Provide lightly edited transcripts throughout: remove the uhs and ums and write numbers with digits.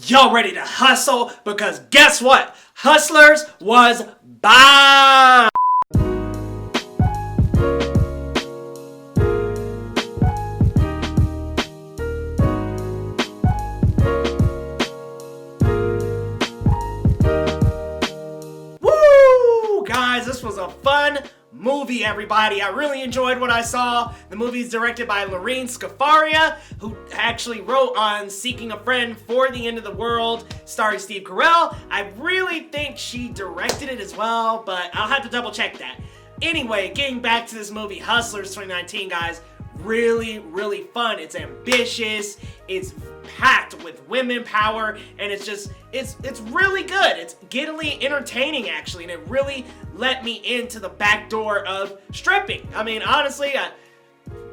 Y'all ready to hustle? Because guess what? Hustlers was bomb! Woo! Guys, this was a fun movie, everybody. I really enjoyed what I saw. The movie is directed by Lorene Scafaria, who actually wrote on Seeking a Friend for the End of the World, starring Steve Carell. I really think she directed it as well, but I'll have to double check that. Anyway, getting back to this movie, Hustlers 2019, guys. Really, really fun. It's ambitious. It's packed with women power, and it's really good. It's giddily entertaining, actually, and it really let me into the back door of stripping. I mean, honestly, I'm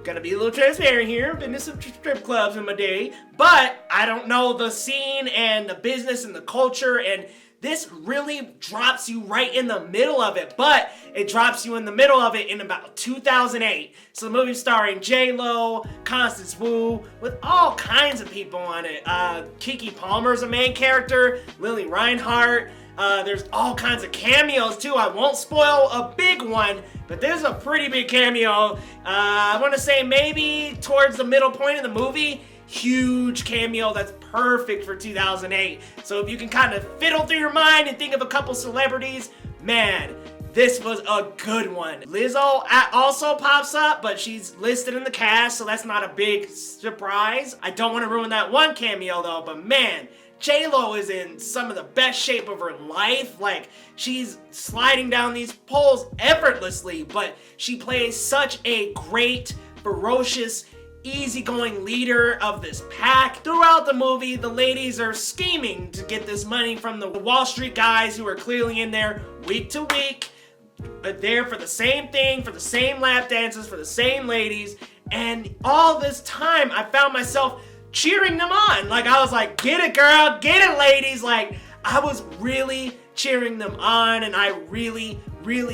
gonna be a little transparent here. I've been to some strip clubs in my day, but I don't know the scene and the business and the culture, and this really drops you right in the middle of it, but it drops you in the middle of it in about 2008. So the movie's starring J-Lo, Constance Wu, with all kinds of people on it. Keke Palmer's a main character, Lily Reinhart. There's all kinds of cameos too. I won't spoil a big one, but there's a pretty big cameo. I want to say maybe towards the middle point of the movie. Huge cameo that's perfect for 2008. So if you can kind of fiddle through your mind and think of a couple celebrities, man, this was a good one. Lizzo also pops up, but she's listed in the cast, so that's not a big surprise. I don't want to ruin that one cameo though, but man, J-Lo is in some of the best shape of her life. Like, she's sliding down these poles effortlessly, but she plays such a great, ferocious, easygoing leader of this pack. Throughout the movie, the ladies are scheming to get this money from the Wall Street guys who are clearly in there week to week, there for the same thing, for the same lap dances, for the same ladies. And all this time, I found myself cheering them on. Like, I was like, get it, girl, get it, ladies. Like, I was really cheering them on, and I really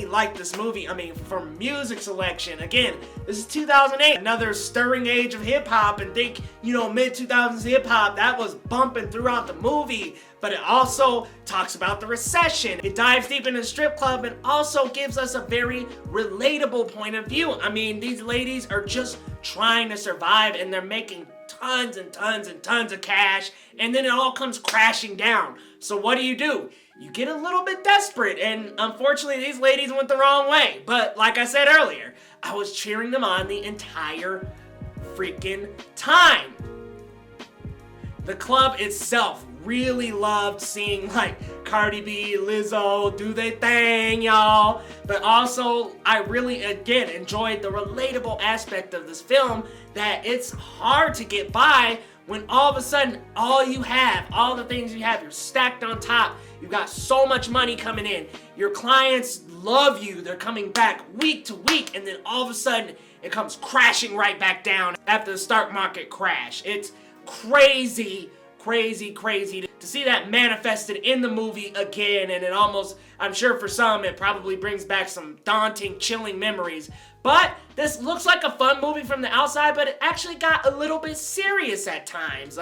liked this movie. I mean, for music selection, again, this is 2008, another stirring age of hip-hop, and think, you know, mid-2000s hip-hop, that was bumping throughout the movie, but it also talks about the recession. It dives deep into the strip club and also gives us a very relatable point of view. I mean, these ladies are just trying to survive, and they're making tons and tons and tons of cash, and then it all comes crashing down. So what do? You get a little bit desperate, and unfortunately these ladies went the wrong way. But like I said earlier, I was cheering them on the entire freaking time. The club itself really loved seeing like Cardi B, Lizzo do their thing, y'all. But also, I really, again, enjoyed the relatable aspect of this film, that it's hard to get by when all of a sudden, all the things you have, you're stacked on top. You've got so much money coming in. Your clients love you. They're coming back week to week, and then all of a sudden, it comes crashing right back down after the stock market crash. It's crazy to see that manifested in the movie again, and it almost, I'm sure for some, it probably brings back some daunting, chilling memories. But this looks like a fun movie from the outside, but it actually got a little bit serious at times.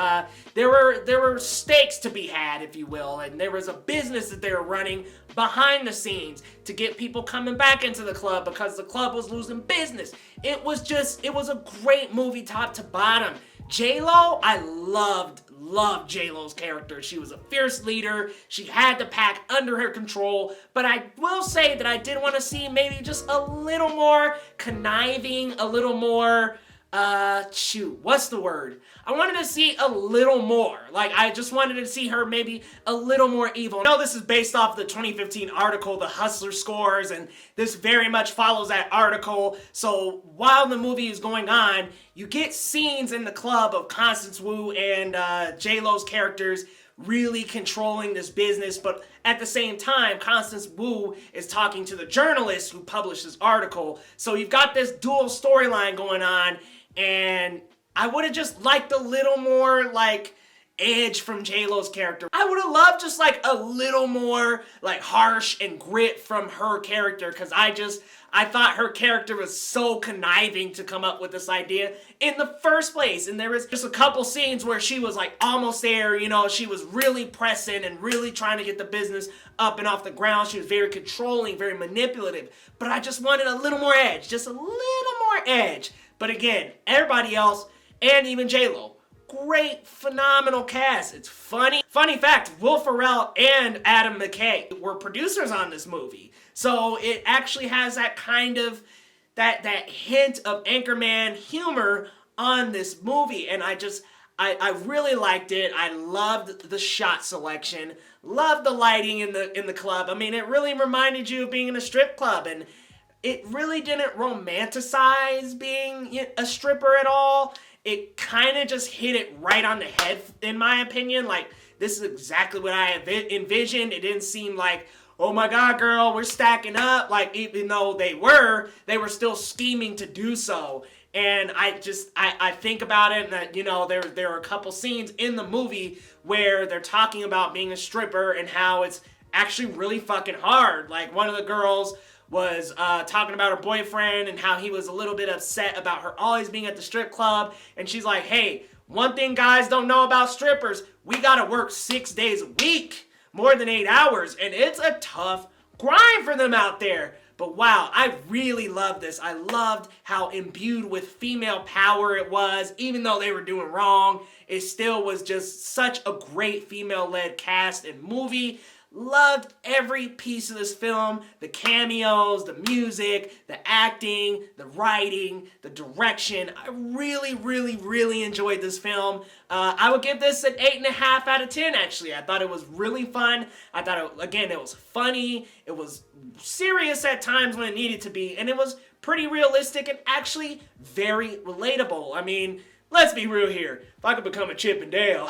There were stakes to be had, if you will, and there was a business that they were running behind the scenes to get people coming back into the club because the club was losing business. It was a great movie top to bottom. J-Lo, I loved J-Lo's character. She was a fierce leader. She had the pack under her control, but I will say that I did want to see maybe just a little more conniving, a little more, what's the word? I wanted to see a little more. Like, I just wanted to see her maybe a little more evil. I know this is based off the 2015 article, The Hustler Scores, and this very much follows that article. So while the movie is going on, you get scenes in the club of Constance Wu and J-Lo's characters really controlling this business, but at the same time, Constance Wu is talking to the journalist who published this article. So you've got this dual storyline going on, and I would have just liked a little more, like, edge from J-Lo's character. I would have loved just like a little more like harsh and grit from her character, because I thought her character was so conniving to come up with this idea in the first place. And there was just a couple scenes where she was like almost there, you know, she was really pressing and really trying to get the business up and off the ground. She was very controlling, very manipulative. But I just wanted a little more edge, just a little more edge. But again, everybody else, and even J-Lo, great, phenomenal cast. It's funny. Funny fact, Will Ferrell and Adam McKay were producers on this movie. So it actually has that kind of, that hint of Anchorman humor on this movie. And I really liked it. I loved the shot selection. Loved the lighting in the club. I mean, it really reminded you of being in a strip club. And it really didn't romanticize being a stripper at all. It kind of just hit it right on the head, in my opinion. Like, this is exactly what I envisioned. It didn't seem like, oh my God, girl, we're stacking up. Like, even though they were still scheming to do so. And I think about it, and that, you know, there are a couple scenes in the movie where they're talking about being a stripper and how it's actually really fucking hard. Like, one of the girls was talking about her boyfriend and how he was a little bit upset about her always being at the strip club. And she's like, hey, one thing guys don't know about strippers, we gotta work 6 days a week, more than 8 hours. And it's a tough grind for them out there. But wow, I really loved this. I loved how imbued with female power it was. Even though they were doing wrong, it still was just such a great female-led cast and movie. Loved every piece of this film, the cameos, the music, the acting, the writing, the direction. I really, really, really enjoyed this film. I would give this an 8.5 out of 10, actually. I thought it was really fun. I thought, it was funny. It was serious at times when it needed to be, and it was pretty realistic and actually very relatable. I mean, let's be real here. If I could become a Chip and Dale.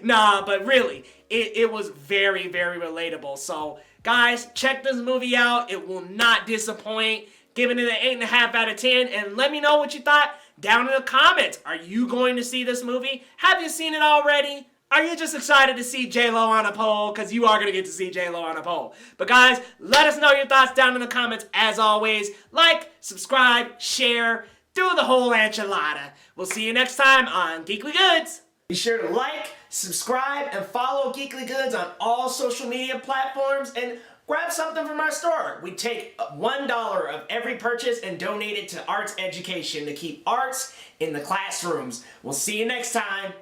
Nah, but really, it was very, very relatable. So, guys, check this movie out. It will not disappoint. Giving it an 8.5 out of 10. And let me know what you thought down in the comments. Are you going to see this movie? Have you seen it already? Are you just excited to see J-Lo on a pole? Because you are going to get to see J-Lo on a pole. But guys, let us know your thoughts down in the comments. As always, like, subscribe, share, do the whole enchilada. We'll see you next time on Geekly Goods. Be sure to like, subscribe, and follow Geekly Goods on all social media platforms, and grab something from our store. We take $1 of every purchase and donate it to arts education to keep arts in the classrooms. We'll see you next time.